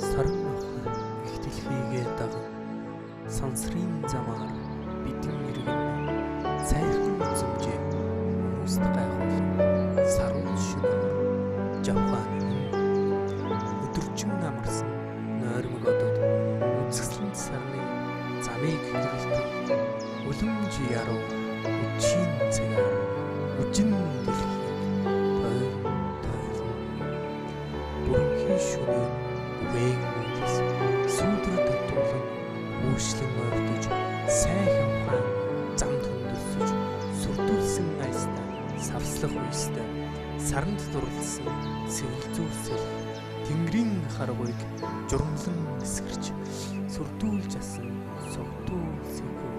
Саран охин их дэлхийгээ даган сансрын замаар бидэн иргэн сайхан үзмжээ хүмүүст гайхуулан сарун шөнөөр жавхаан өдөржин амарсан нойрмог одод үзэсгэлэнт сарны замыг хэрэглэдэг үлэмж яруу үчийн цагаар үжин дэлхийг тойлон бүрэнхийн шөнөөр үгээн үдс сүүдрэ татуулан үүшлэн ойртож сайхан ухаан замд хөндөсөж сүрдүүлсэн айстай савслах үестэй саранд дурлсан сэвэлзүүлсэл тэнгэрийн харгуйг журмлан эсгэрч сүрдүүлж асан согтуу сэвүү